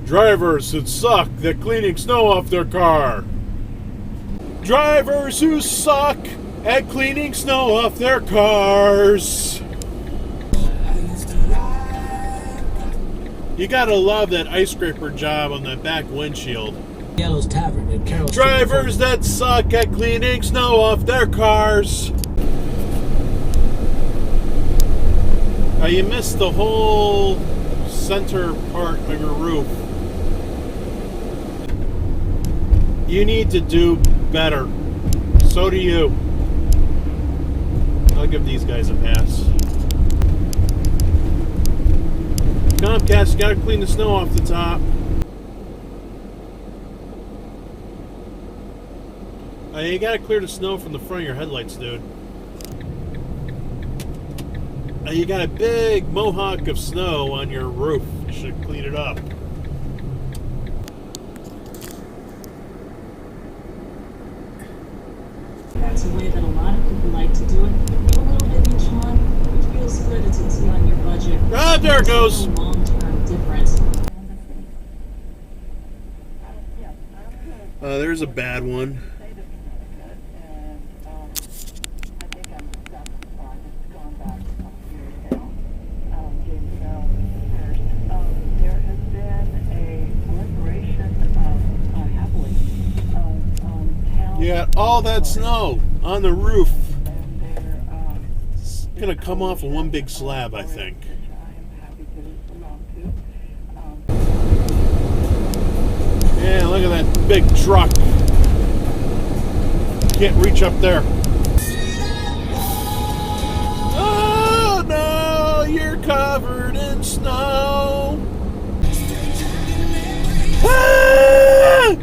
Drivers who suck at cleaning snow off their car. Drivers who suck at cleaning snow off their cars. You gotta love that ice scraper job on that back windshield. Yellow's Tavern in Carroll Street. Drivers that suck at cleaning snow off their cars. You missed the whole center part of your roof. You need to do better. So do you. I'll give these guys a pass. Comcast, you gotta clean the snow off the top. You gotta clear the snow from the front of your headlights, dude. You got a big mohawk of snow on your roof. You should clean it up. That's a way that a lot of people like to do it. Give a little bit each month, which feels good. It's easy on your budget. Ah, there it goes. A long-term difference. There's a bad one. You got all that snow on the roof. It's gonna come off in one big slab, I think. Yeah, look at that big truck. Can't reach up there. Oh no, you're covered in snow. Ah!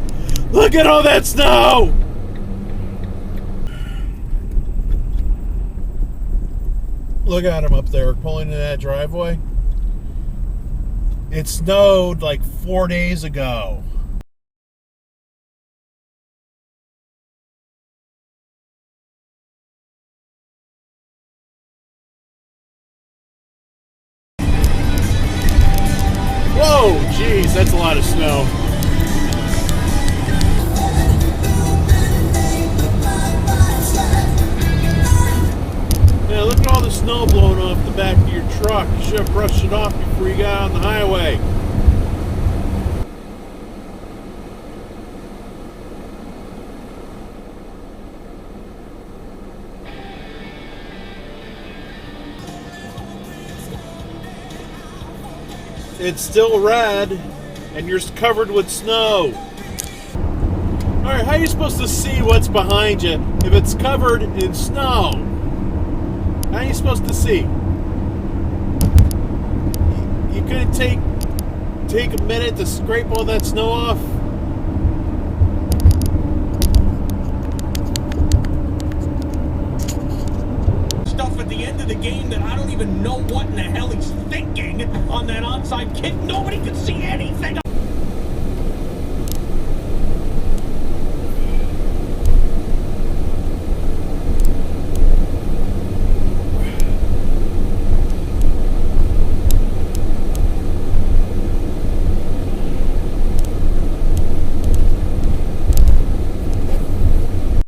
Look at all that snow! Look at him up there pulling in that driveway. It snowed like 4 days ago. Whoa, geez, that's a lot of snow. Yeah, look at all the snow blowing off the back of your truck. You should have brushed it off before you got on the highway. It's still red, and you're covered with snow. Alright, how are you supposed to see what's behind you if it's covered in snow? How are you supposed to see? You couldn't take a minute to scrape all that snow off? Stuff at the end of the game that I don't even know what in the hell he's thinking on that onside kick. Nobody can see anything.